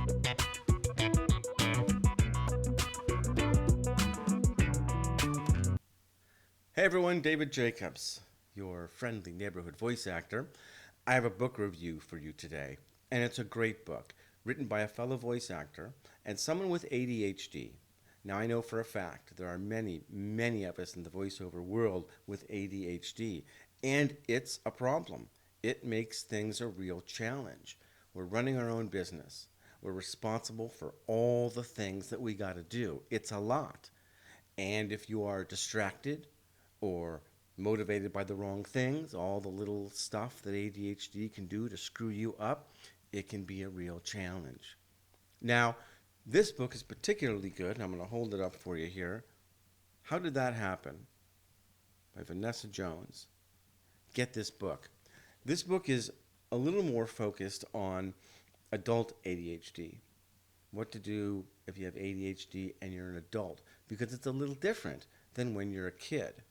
Hey everyone, David Jacobs, your friendly neighborhood voice actor. I have a book review for you today, and it's a great book written by a fellow voice actor and someone with ADHD. Now, I know for a fact there are many, many of us in the voiceover world with ADHD, and it's a problem. It makes things a real challenge. We're running our own business. We're responsible for all the things that we got to do. It's a lot. And if you are distracted or motivated by the wrong things, all the little stuff that ADHD can do to screw you up, it can be a real challenge. Now, this book is particularly good, and I'm going to hold it up for you here. How Did That Happen? By Vanessa Jones. Get this book. This book is a little more focused on adult ADHD. What to do if you have ADHD and you're an adult, because it's a little different than when you're a kid.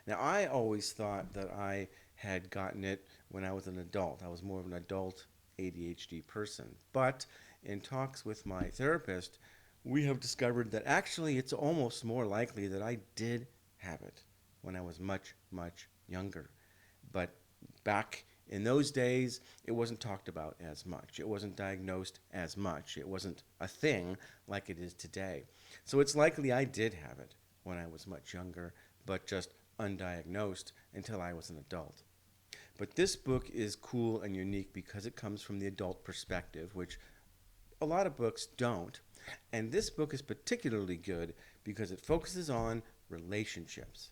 Now, I always thought that I had gotten it when I was an adult. I was more of an adult ADHD person. But in talks with my therapist, we have discovered that actually it's almost more likely that I did have it when I was much, much younger. But back in those days, it wasn't talked about as much. It wasn't diagnosed as much. It wasn't a thing like it is today. So it's likely I did have it when I was much younger, but just undiagnosed until I was an adult. But this book is cool and unique because it comes from the adult perspective, which a lot of books don't. And this book is particularly good because it focuses on relationships.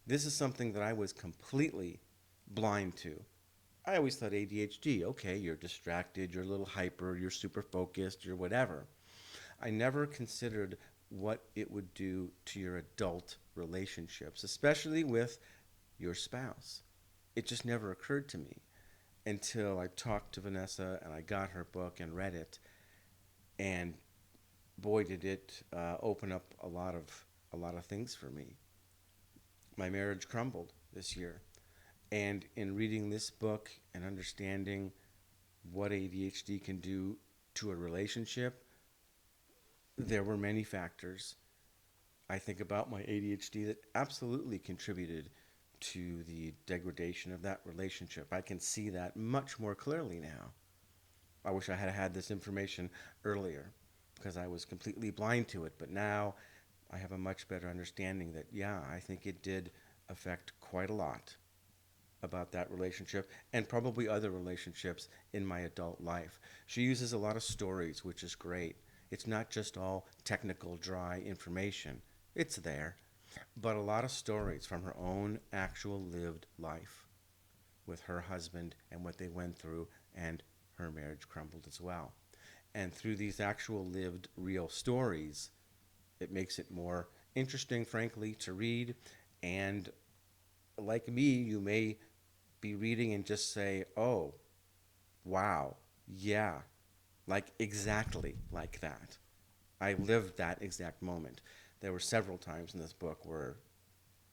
This is something that I was completely blind to. I always thought ADHD, okay, you're distracted, you're a little hyper, you're super focused, you're whatever. I never considered what it would do to your adult relationships, especially with your spouse. It just never occurred to me until I talked to Vanessa and I got her book and read it, and boy, did it open up a lot of things for me. My marriage crumbled this year, and in reading this book and understanding what ADHD can do to a relationship, there were many factors I think about my ADHD that absolutely contributed to the degradation of that relationship. I can see that much more clearly now. I wish I had had this information earlier because I was completely blind to it, but now I have a much better understanding that, yeah, I think it did affect quite a lot about that relationship and probably other relationships in my adult life. She uses a lot of stories, which is great. It's not just all technical, dry information. It's there, but a lot of stories from her own actual lived life with her husband and what they went through, and her marriage crumbled as well. And through these actual lived real stories, it makes it more interesting, frankly, to read. And like me, you may be reading and just say, oh, wow, yeah, like exactly like that. I lived that exact moment. There were several times in this book where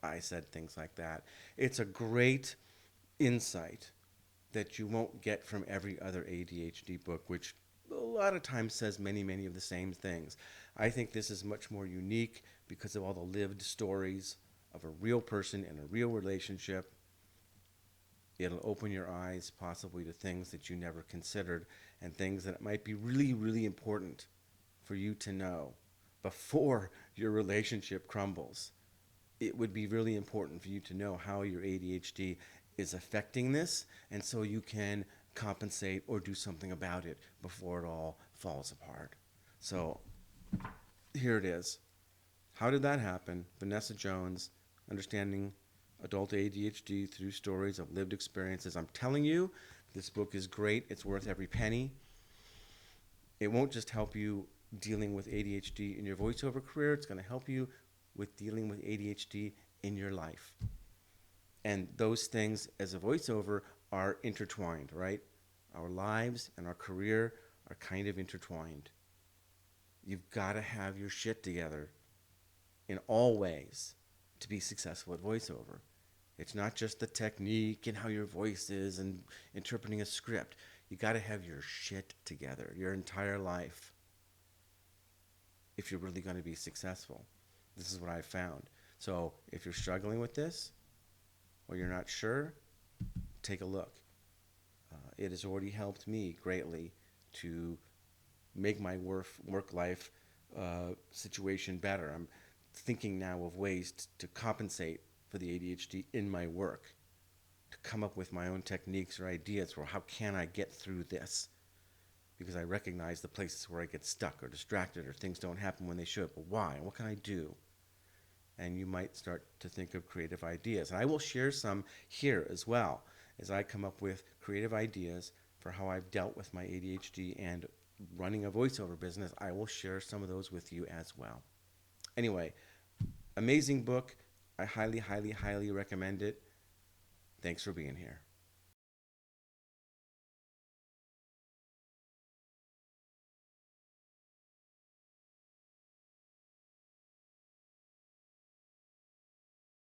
I said things like that. It's a great insight that you won't get from every other ADHD book, which a lot of times says many, many of the same things. I think this is much more unique because of all the lived stories of a real person in a real relationship. It'll open your eyes possibly to things that you never considered and things that might be really, really important for you to know before your relationship crumbles. It would be really important for you to know how your ADHD is affecting this, and so you can compensate or do something about it before it all falls apart. So here it is. How Did That Happen? Vanessa Jones, Understanding Adult ADHD Through Stories of Lived Experiences. I'm telling you, this book is great. It's worth every penny. It won't just help you dealing with ADHD in your voiceover career, it's going to help you with dealing with ADHD in your life. And those things as a voiceover are intertwined, right? Our lives and our career are kind of intertwined. You've got to have your shit together in all ways to be successful at voiceover. It's not just the technique and how your voice is and interpreting a script. You got to have your shit together your entire life if you're really going to be successful. This is what I found. So if you're struggling with this or you're not sure, take a look. It has already helped me greatly to make my work life situation better. I'm thinking now of ways to compensate for the ADHD in my work, to come up with my own techniques or ideas for how can I get through this, because I recognize the places where I get stuck or distracted or things don't happen when they should. But why? What can I do? And you might start to think of creative ideas. And I will share some here as well as I come up with creative ideas for how I've dealt with my ADHD and running a voiceover business. I will share some of those with you as well. Anyway, amazing book. I highly, highly, highly recommend it. Thanks for being here.